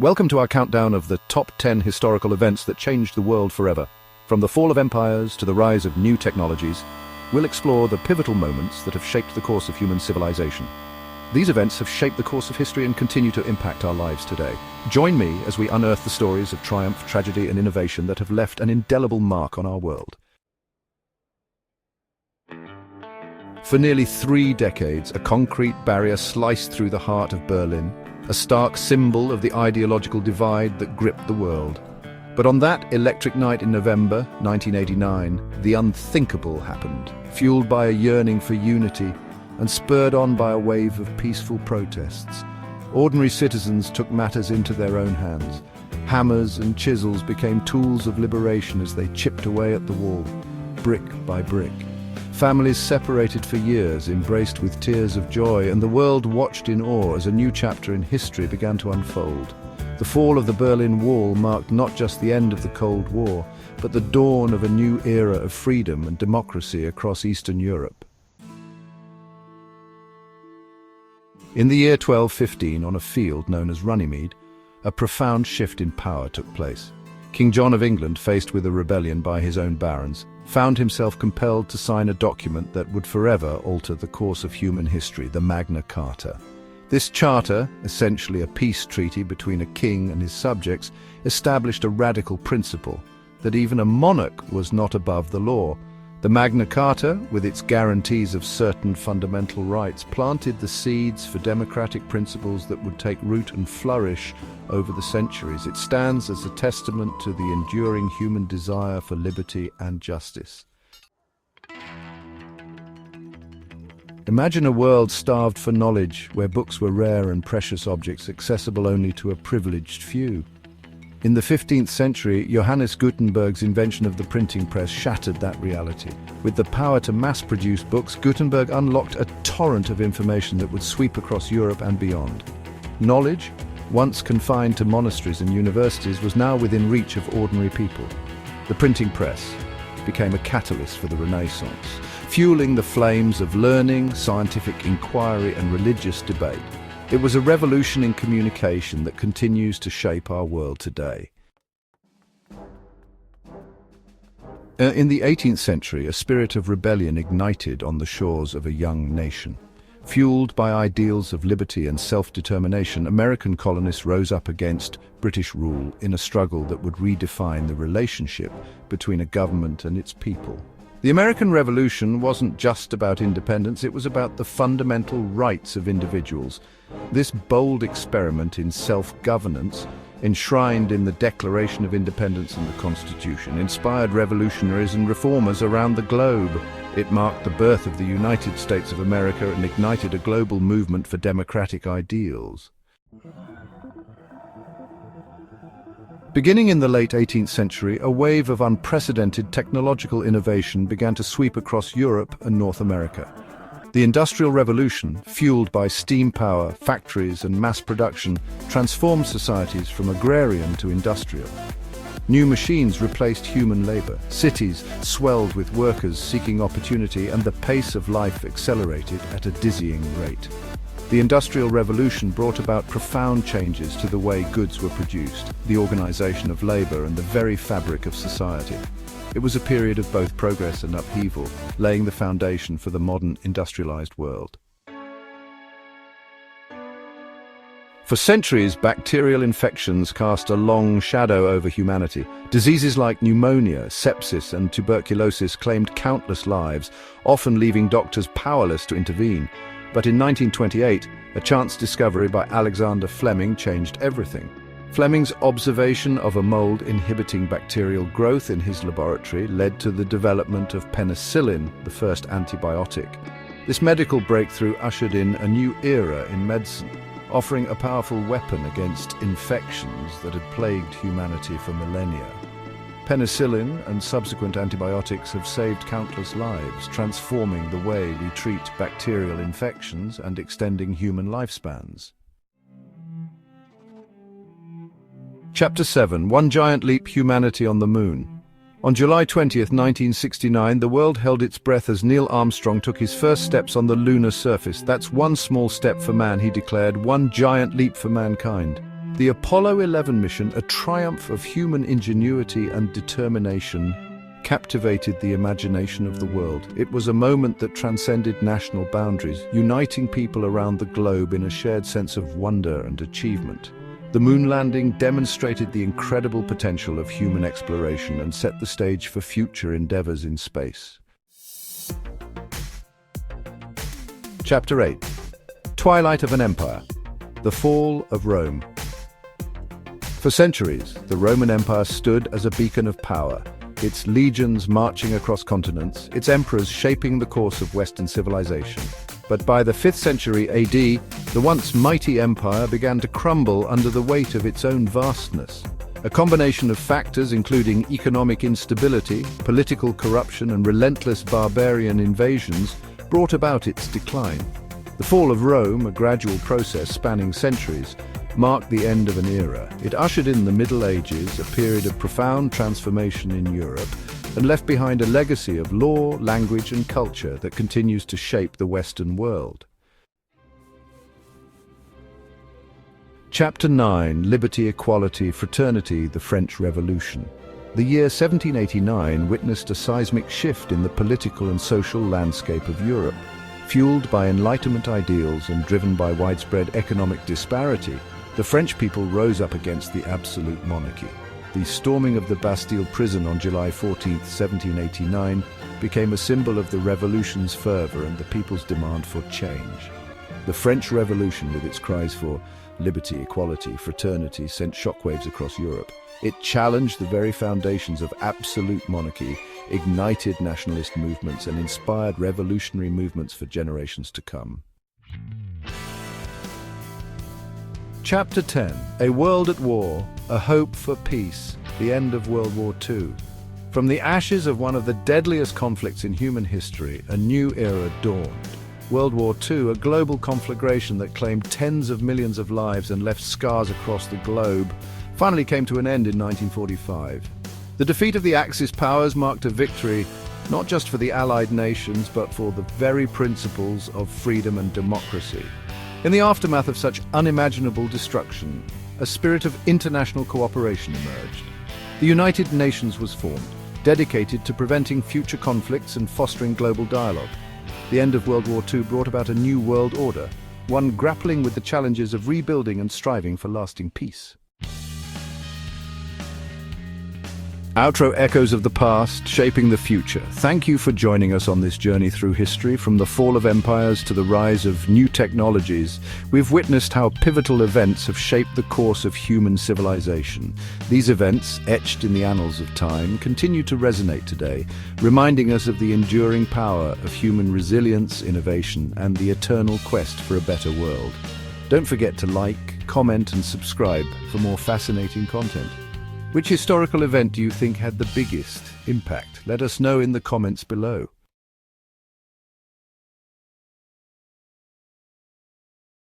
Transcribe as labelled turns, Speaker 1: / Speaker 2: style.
Speaker 1: Welcome to our countdown of the top 10 historical events that changed the world forever. From the fall of empires to the rise of new technologies, we'll explore the pivotal moments that have shaped the course of human civilization. These events have shaped the course of history and continue to impact our lives today. Join me as we unearth the stories of triumph, tragedy, and innovation that have left an indelible mark on our world. For nearly 3 decades, a concrete barrier sliced through the heart of Berlin, a stark symbol of the ideological divide that gripped the world. But on that electric night in November 1989, the unthinkable happened, fueled by a yearning for unity and spurred on by a wave of peaceful protests. Ordinary citizens took matters into their own hands. Hammers and chisels became tools of liberation as they chipped away at the wall, brick by brick. Families separated for years embraced with tears of joy, and the world watched in awe as a new chapter in history began to unfold. The fall of the Berlin Wall marked not just the end of the Cold War, but the dawn of a new era of freedom and democracy across Eastern Europe. In the year 1215, on a field known as Runnymede, a profound shift in power took place. King John of England, faced with a rebellion by his own barons, found himself compelled to sign a document that would forever alter the course of human history, the Magna Carta. This charter, essentially a peace treaty between a king and his subjects, established a radical principle that even a monarch was not above the law. The Magna Carta, with its guarantees of certain fundamental rights, planted the seeds for democratic principles that would take root and flourish over the centuries. It stands as a testament to the enduring human desire for liberty and justice. Imagine a world starved for knowledge, where books were rare and precious objects accessible only to a privileged few. In the 15th century, Johannes Gutenberg's invention of the printing press shattered that reality. With the power to mass-produce books, Gutenberg unlocked a torrent of information that would sweep across Europe and beyond. Knowledge, once confined to monasteries and universities, was now within reach of ordinary people. The printing press became a catalyst for the Renaissance, fueling the flames of learning, scientific inquiry, and religious debate. It was a revolution in communication that continues to shape our world today. In the 18th century, a spirit of rebellion ignited on the shores of a young nation. Fueled by ideals of liberty and self-determination, American colonists rose up against British rule in a struggle that would redefine the relationship between a government and its people. The American Revolution wasn't just about independence, it was about the fundamental rights of individuals. This bold experiment in self-governance, enshrined in the Declaration of Independence and the Constitution, inspired revolutionaries and reformers around the globe. It marked the birth of the United States of America and ignited a global movement for democratic ideals. Beginning in the late 18th century, a wave of unprecedented technological innovation began to sweep across Europe and North America. The Industrial Revolution, fueled by steam power, factories, and mass production, transformed societies from agrarian to industrial. New machines replaced human labor, cities swelled with workers seeking opportunity, and the pace of life accelerated at a dizzying rate. The Industrial Revolution brought about profound changes to the way goods were produced, the organization of labor, and the very fabric of society. It was a period of both progress and upheaval, laying the foundation for the modern industrialized world. For centuries, bacterial infections cast a long shadow over humanity. Diseases like pneumonia, sepsis, and tuberculosis claimed countless lives, often leaving doctors powerless to intervene. But in 1928, a chance discovery by Alexander Fleming changed everything. Fleming's observation of a mold inhibiting bacterial growth in his laboratory led to the development of penicillin, the first antibiotic. This medical breakthrough ushered in a new era in medicine, offering a powerful weapon against infections that had plagued humanity for millennia. Penicillin and subsequent antibiotics have saved countless lives, transforming the way we treat bacterial infections and extending human lifespans. Chapter 7. One Giant Leap: Humanity on the Moon. On July 20th, 1969, the world held its breath as Neil Armstrong took his first steps on the lunar surface. "That's one small step for man," he declared, "one giant leap for mankind." The Apollo 11 mission, a triumph of human ingenuity and determination, captivated the imagination of the world. It was a moment that transcended national boundaries, uniting people around the globe in a shared sense of wonder and achievement. The moon landing demonstrated the incredible potential of human exploration and set the stage for future endeavors in space. Chapter 8. Twilight of an Empire. The Fall of Rome. For centuries, the Roman Empire stood as a beacon of power, its legions marching across continents, its emperors shaping the course of Western civilization. But by the 5th century AD, the once mighty empire began to crumble under the weight of its own vastness. A combination of factors including economic instability, political corruption, and relentless barbarian invasions brought about its decline. The fall of Rome, a gradual process spanning centuries, marked the end of an era. It ushered in the Middle Ages, a period of profound transformation in Europe, and left behind a legacy of law, language, and culture that continues to shape the Western world. Chapter 9. Liberty, Equality, Fraternity, the French Revolution. The year 1789 witnessed a seismic shift in the political and social landscape of Europe. Fueled by Enlightenment ideals and driven by widespread economic disparity, the French people rose up against the absolute monarchy. The storming of the Bastille prison on July 14, 1789, became a symbol of the revolution's fervor and the people's demand for change. The French Revolution, with its cries for liberty, equality, fraternity, sent shockwaves across Europe. It challenged the very foundations of absolute monarchy, ignited nationalist movements, and inspired revolutionary movements for generations to come. Chapter 10. A World at War, a Hope for Peace, the End of World War II. From the ashes of one of the deadliest conflicts in human history, a new era dawned. World War II, a global conflagration that claimed tens of millions of lives and left scars across the globe, finally came to an end in 1945. The defeat of the Axis powers marked a victory not just for the Allied nations, but for the very principles of freedom and democracy. In the aftermath of such unimaginable destruction, a spirit of international cooperation emerged. The United Nations was formed, dedicated to preventing future conflicts and fostering global dialogue. The end of World War II brought about a new world order, one grappling with the challenges of rebuilding and striving for lasting peace. Outro echoes of the past, shaping the future. Thank you for joining us on this journey through history. From the fall of empires to the rise of new technologies, we've witnessed how pivotal events have shaped the course of human civilization. These events, etched in the annals of time, continue to resonate today, reminding us of the enduring power of human resilience, innovation, and the eternal quest for a better world. Don't forget to like, comment, and subscribe for more fascinating content. Which historical event do you think had the biggest impact? Let us know in the comments below.